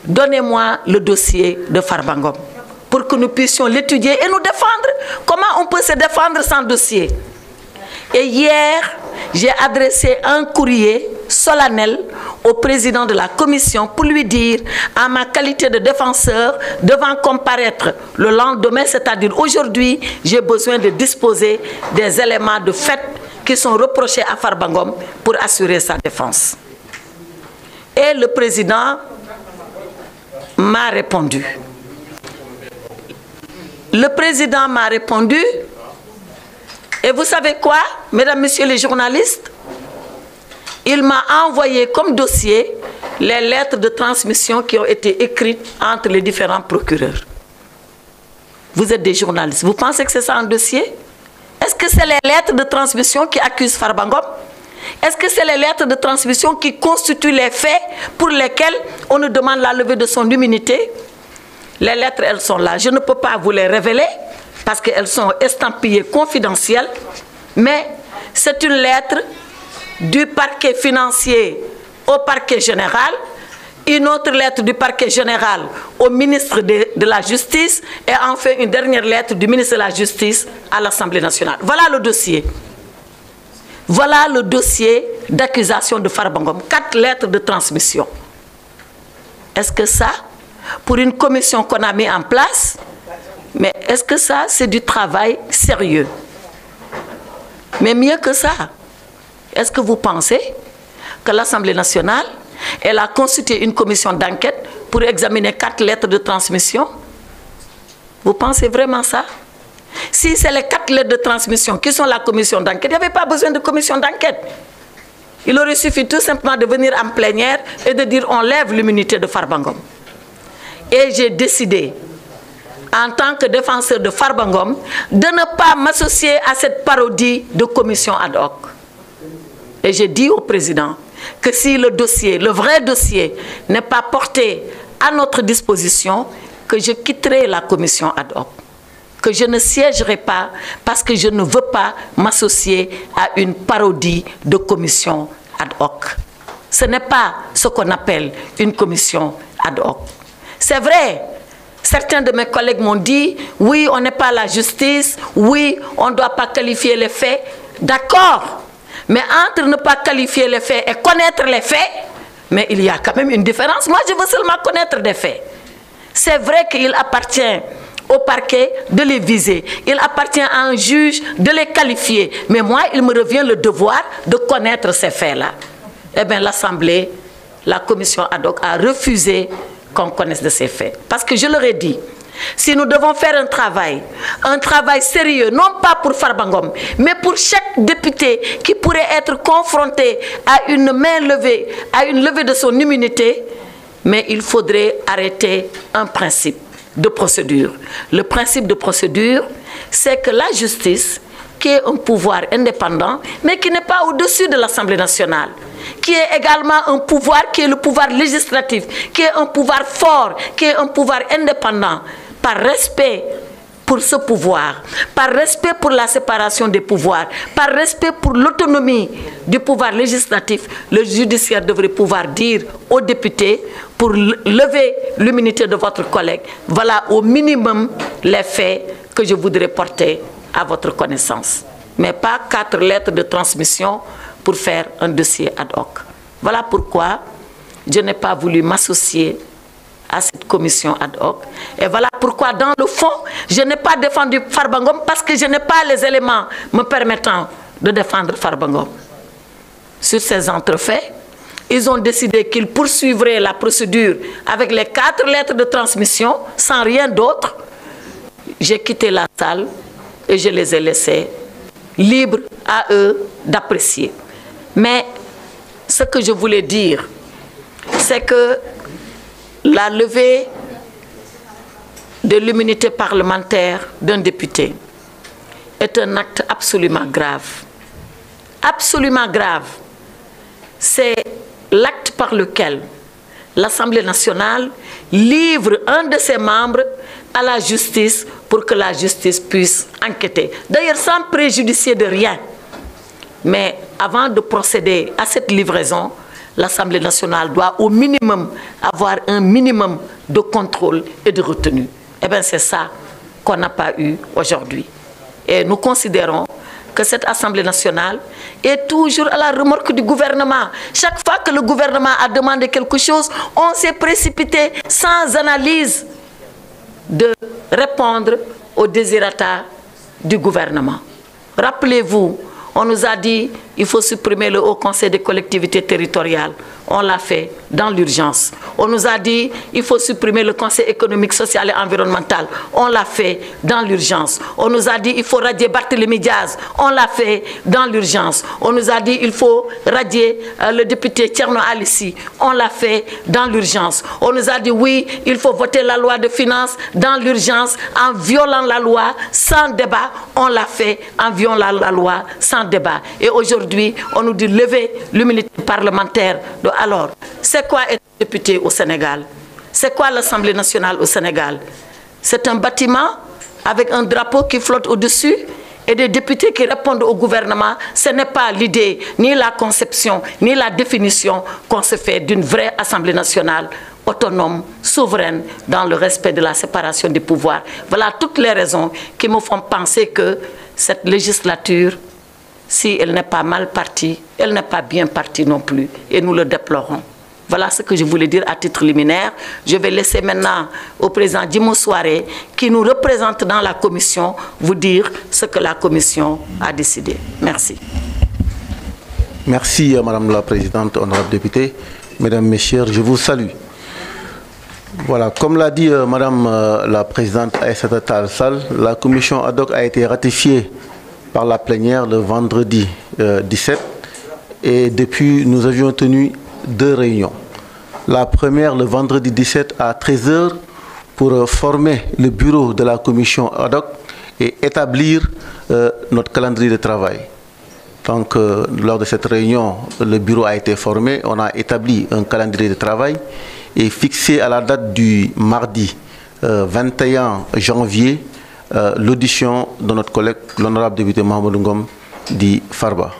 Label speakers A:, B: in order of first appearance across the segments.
A: donnez-moi le dossier de Farba Ngom pour que nous puissions l'étudier et nous défendre. Comment on peut se défendre sans dossier? Et hier, j'ai adressé un courrier solennel au président de la commission pour lui dire, en ma qualité de défenseur, devant comparaître le lendemain, c'est-à-dire aujourd'hui, j'ai besoin de disposer des éléments de fait qui sont reprochés à Farba Ngom pour assurer sa défense. Et le président m'a répondu. Le président m'a répondu, et vous savez quoi, mesdames, messieurs les journalistes? Il m'a envoyé comme dossier les lettres de transmission qui ont été écrites entre les différents procureurs. Vous êtes des journalistes, vous pensez que c'est ça un dossier? Est-ce que c'est les lettres de transmission qui accusent Farba Ngom? Est-ce que c'est les lettres de transmission qui constituent les faits pour lesquels on nous demande la levée de son immunité? Les lettres, elles sont là. Je ne peux pas vous les révéler parce qu'elles sont estampillées confidentielles, mais c'est une lettre du parquet financier au parquet général, une autre lettre du parquet général au ministre de la Justice et enfin une dernière lettre du ministre de la Justice à l'Assemblée nationale. Voilà le dossier. Voilà le dossier d'accusation de Farba Ngom. 4 lettres de transmission. Est-ce que ça, pour une commission qu'on a mis en place, mais est-ce que ça, c'est du travail sérieux? Mais mieux que ça, est-ce que vous pensez que l'Assemblée nationale, elle a constitué une commission d'enquête pour examiner 4 lettres de transmission? Vous pensez vraiment ça? Si c'est les 4 lettres de transmission qui sont la commission d'enquête, il n'y avait pas besoin de commission d'enquête. Il aurait suffi tout simplement de venir en plénière et de dire on lève l'immunité de Farba Ngom. Et j'ai décidé, en tant que défenseur de Farba Ngom, de ne pas m'associer à cette parodie de commission ad hoc. Et j'ai dit au président que si le dossier, le vrai dossier, n'est pas porté à notre disposition, que je quitterai la commission ad hoc. Que je ne siégerai pas parce que je ne veux pas m'associer à une parodie de commission ad hoc. Ce n'est pas ce qu'on appelle une commission ad hoc. C'est vrai, certains de mes collègues m'ont dit, oui, on n'est pas la justice, oui, on ne doit pas qualifier les faits. D'accord, mais entre ne pas qualifier les faits et connaître les faits, mais il y a quand même une différence. Moi, je veux seulement connaître des faits. C'est vrai qu'il appartient au parquet de les viser. Il appartient à un juge de les qualifier. Mais moi, il me revient le devoir de connaître ces faits-là. Eh bien, l'Assemblée, la commission ad hoc a refusé qu'on connaisse de ces faits. Parce que je leur ai dit, si nous devons faire un travail sérieux, non pas pour Farba Ngom, mais pour chaque député qui pourrait être confronté à une main levée, à une levée de son immunité, mais il faudrait arrêter un principe de procédure. Le principe de procédure, c'est que la justice, qui est un pouvoir indépendant, mais qui n'est pas au-dessus de l'Assemblée nationale, qui est également un pouvoir qui est le pouvoir législatif, qui est un pouvoir fort, qui est un pouvoir indépendant, par respect pour ce pouvoir, par respect pour la séparation des pouvoirs, par respect pour l'autonomie du pouvoir législatif, le judiciaire devrait pouvoir dire aux députés, pour lever l'immunité de votre collègue, voilà au minimum les faits que je voudrais porter à votre connaissance. Mais pas 4 lettres de transmission pour faire un dossier ad hoc. Voilà pourquoi je n'ai pas voulu m'associer à cette commission ad hoc. Et voilà pourquoi, dans le fond, je n'ai pas défendu Farba Ngom parce que je n'ai pas les éléments me permettant de défendre Farba Ngom. Sur ces entrefaits, ils ont décidé qu'ils poursuivraient la procédure avec les 4 lettres de transmission, sans rien d'autre. J'ai quitté la salle et je les ai laissés libres à eux d'apprécier. Mais ce que je voulais dire, c'est que la levée de l'immunité parlementaire d'un député est un acte absolument grave. Absolument grave. C'est l'acte par lequel l'Assemblée nationale livre un de ses membres à la justice pour que la justice puisse enquêter. D'ailleurs, sans préjudicier de rien. Mais avant de procéder à cette livraison, l'Assemblée nationale doit au minimum avoir un minimum de contrôle et de retenue. Eh bien, c'est ça qu'on n'a pas eu aujourd'hui. Et nous considérons que cette Assemblée nationale est toujours à la remorque du gouvernement. Chaque fois que le gouvernement a demandé quelque chose, on s'est précipité sans analyse de répondre aux désirata du gouvernement. Rappelez-vous, on nous a dit qu'il faut supprimer le Haut Conseil des collectivités territoriales. On l'a fait dans l'urgence. On nous a dit qu'il faut supprimer le Conseil économique, social et environnemental. On l'a fait dans l'urgence. On nous a dit qu'il faut radier Barthélémy Diaz. On l'a fait dans l'urgence. On nous a dit qu'il faut radier le député Thierno Alissi. On l'a fait dans l'urgence. On nous a dit oui, il faut voter la loi de finances dans l'urgence en violant la loi sans débat. On l'a fait en violant la loi sans débat. Et aujourd'hui, on nous dit lever l'immunité parlementaire. Alors, c'est quoi être député au Sénégal? C'est quoi l'Assemblée nationale au Sénégal? C'est un bâtiment avec un drapeau qui flotte au-dessus et des députés qui répondent au gouvernement. Ce n'est pas l'idée, ni la conception, ni la définition qu'on se fait d'une vraie Assemblée nationale autonome, souveraine, dans le respect de la séparation des pouvoirs. Voilà toutes les raisons qui me font penser que cette législature, si elle n'est pas mal partie, elle n'est pas bien partie non plus, et nous le déplorons. Voilà ce que je voulais dire à titre liminaire. Je vais laisser maintenant au président Djimo Souaré, qui nous représente dans la commission, vous dire ce que la commission a décidé. Merci.
B: Merci, Madame la Présidente, honorable députée. Mesdames, Messieurs, je vous salue. Voilà, comme l'a dit Madame la Présidente Aïssata Tall Sall, la commission ad hoc a été ratifiée par la plénière le vendredi 17 et depuis nous avions tenu 2 réunions. La première le vendredi 17 à 13 h pour former le bureau de la commission ad hoc et établir notre calendrier de travail. Donc lors de cette réunion, le bureau a été formé, on a établi un calendrier de travail et fixé à la date du mardi 21 janvier l'audition de notre collègue, l'honorable député Mahamadou Ngom dit Farba.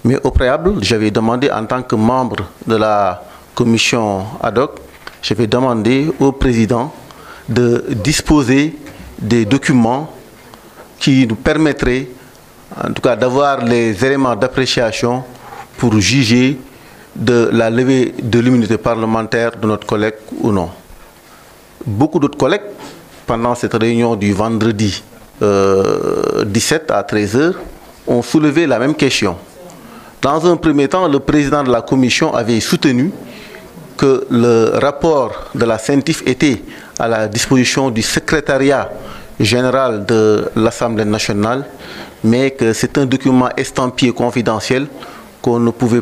B: Mais au préalable, j'avais demandé en tant que membre de la commission ad hoc, j'avais demandé au président de disposer des documents qui nous permettraient, en tout cas, d'avoir les éléments d'appréciation pour juger de la levée de l'immunité parlementaire de notre collègue ou non. Beaucoup d'autres collègues, pendant cette réunion du vendredi 17 à 13 h, ont soulevé la même question. Dans un premier temps, le président de la commission avait soutenu que le rapport de la CENTIF était à la disposition du secrétariat général de l'Assemblée nationale, mais que c'est un document estampillé confidentiel qu'on ne pouvait